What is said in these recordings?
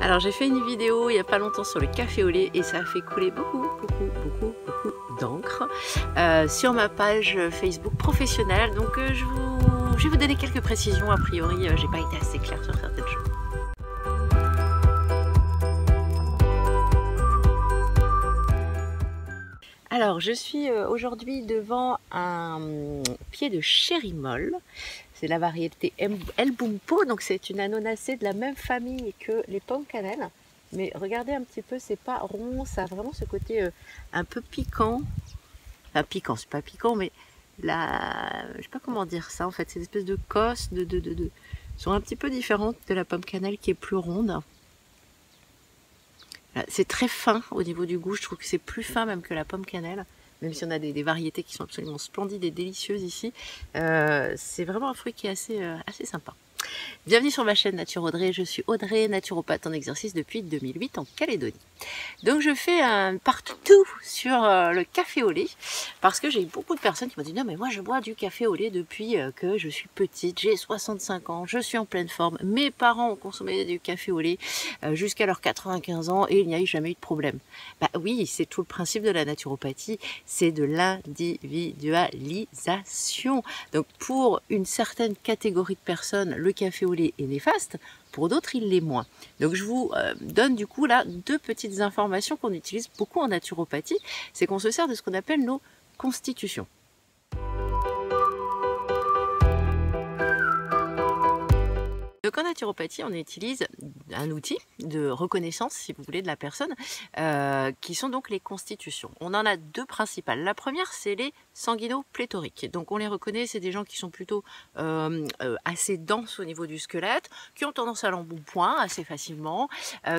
Alors j'ai fait une vidéo il n'y a pas longtemps sur le café au lait et ça a fait couler beaucoup d'encre sur ma page Facebook professionnelle. Donc je vais vous donner quelques précisions. A priori, j'ai pas été assez claire sur certaines choses. Alors je suis aujourd'hui devant un pied de chéri molle. C'est la variété El Bumpo, donc c'est une anonacée de la même famille que les pommes cannelle. Mais regardez un petit peu, c'est pas rond, ça a vraiment ce côté un peu piquant. Enfin piquant, c'est pas piquant, mais je sais pas comment dire ça en fait, c'est une espèce de cosse, sont un petit peu différentes de la pomme cannelle qui est plus ronde. C'est très fin au niveau du goût, je trouve que c'est plus fin même que la pomme cannelle, même si on a des variétés qui sont absolument splendides et délicieuses ici. C'est vraiment un fruit qui est assez sympa. Bienvenue sur ma chaîne Nature Audrey, je suis Audrey, naturopathe en exercice depuis 2008 en Calédonie. Donc je fais un partout sur le café au lait, parce que j'ai eu beaucoup de personnes qui m'ont dit non mais moi je bois du café au lait depuis que je suis petite, j'ai 65 ans, je suis en pleine forme, mes parents ont consommé du café au lait jusqu'à leurs 95 ans et il n'y a eu jamais eu de problème. Bah oui, c'est tout le principe de la naturopathie, c'est de l'individualisation. Donc pour une certaine catégorie de personnes, le café au lait est néfaste, pour d'autres il l'est moins. Donc je vous donne du coup là deux petites informations qu'on utilise beaucoup en naturopathie, c'est qu'on se sert de ce qu'on appelle nos constitutions. Donc en naturopathie, on utilise un outil de reconnaissance, si vous voulez, de la personne, qui sont donc les constitutions. On en a deux principales. La première, c'est les sanguinopléthoriques. Donc on les reconnaît, c'est des gens qui sont plutôt assez denses au niveau du squelette, qui ont tendance à l'embonpoint assez facilement,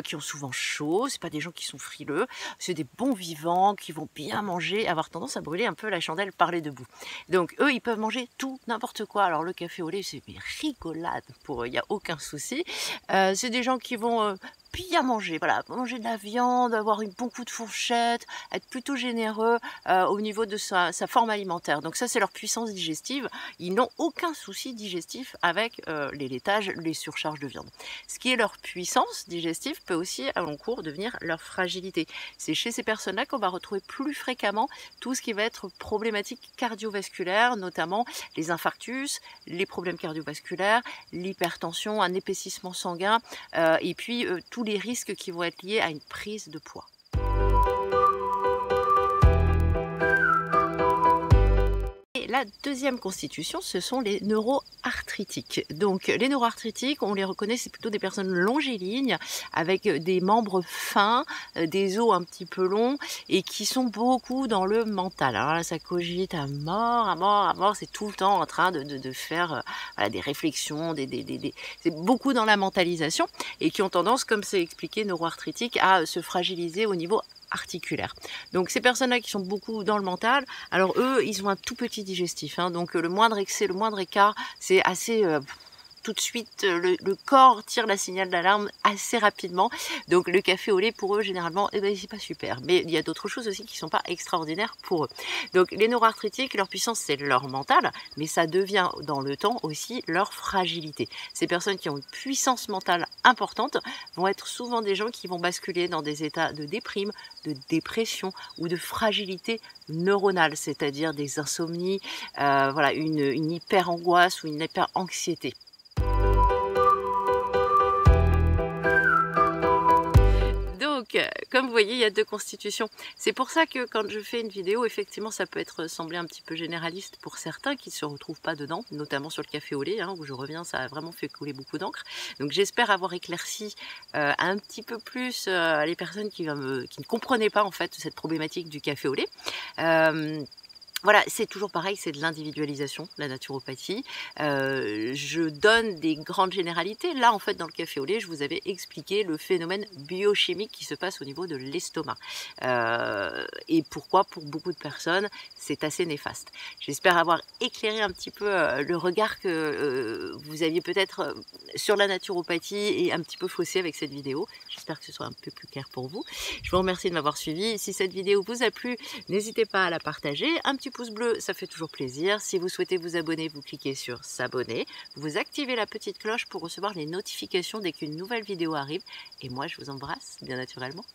qui ont souvent chaud. C'est pas des gens qui sont frileux, c'est des bons vivants qui vont bien manger, avoir tendance à brûler un peu la chandelle par les deux bouts. Donc eux, ils peuvent manger tout, n'importe quoi. Alors le café au lait, c'est rigolade pour eux, il n'y a aucun souci. C'est des gens qui vont bien manger, voilà, manger de la viande, avoir une beaucoup de fourchettes, être plutôt généreux au niveau de sa forme alimentaire. Donc ça, c'est leur puissance digestive. Ils n'ont aucun souci digestif avec les laitages, les surcharges de viande. Ce qui est leur puissance digestive peut aussi à long cours devenir leur fragilité. C'est chez ces personnes-là qu'on va retrouver plus fréquemment tout ce qui va être problématique cardiovasculaire, notamment les infarctus, les problèmes cardiovasculaires, l'hypertension, un épaississement sanguin et puis tous les risques qui vont être liés à une prise de poids. Et la deuxième constitution, ce sont les neuroarthritiques. Donc les neuroarthritiques, on les reconnaît, c'est plutôt des personnes longiligne, avec des membres fins, des os un petit peu longs, et qui sont beaucoup dans le mental. Alors là, ça cogite à mort, c'est tout le temps en train de faire voilà, des réflexions, c'est beaucoup dans la mentalisation, et qui ont tendance, comme c'est expliqué, neuroarthritiques, à se fragiliser au niveau articulaire. Donc ces personnes-là qui sont beaucoup dans le mental, alors eux, ils ont un tout petit digestif, hein, donc le moindre excès, le moindre écart, c'est assez... tout de suite, le corps tire la signal d'alarme assez rapidement. Donc le café au lait pour eux généralement, eh ben, c'est pas super. Mais il y a d'autres choses aussi qui sont pas extraordinaires pour eux. Donc les neuroarthritiques, leur puissance c'est leur mental, mais ça devient dans le temps aussi leur fragilité. Ces personnes qui ont une puissance mentale importante vont être souvent des gens qui vont basculer dans des états de déprime, de dépression ou de fragilité neuronale, c'est-à-dire des insomnies, voilà, une hyper-angoisse ou une hyper-anxiété. Donc, comme vous voyez, il y a deux constitutions. C'est pour ça que quand je fais une vidéo, effectivement, ça peut être semblé un petit peu généraliste pour certains qui ne se retrouvent pas dedans, notamment sur le café au lait, hein, où je reviens, ça a vraiment fait couler beaucoup d'encre. Donc j'espère avoir éclairci un petit peu plus les personnes qui ne comprenaient pas en fait cette problématique du café au lait. Voilà, c'est toujours pareil, c'est de l'individualisation, la naturopathie. Je donne des grandes généralités. Là, en fait, dans le café au lait, je vous avais expliqué le phénomène biochimique qui se passe au niveau de l'estomac. Et pourquoi, pour beaucoup de personnes, c'est assez néfaste. J'espère avoir éclairé un petit peu le regard que vous aviez peut-être sur la naturopathie et un petit peu faussé avec cette vidéo. J'espère que ce soit un peu plus clair pour vous. Je vous remercie de m'avoir suivi. Si cette vidéo vous a plu, n'hésitez pas à la partager. Un petit petit pouce bleu, ça fait toujours plaisir. Si vous souhaitez vous abonner, vous cliquez sur s'abonner. Vous activez la petite cloche pour recevoir les notifications dès qu'une nouvelle vidéo arrive. Et moi, je vous embrasse bien naturellement.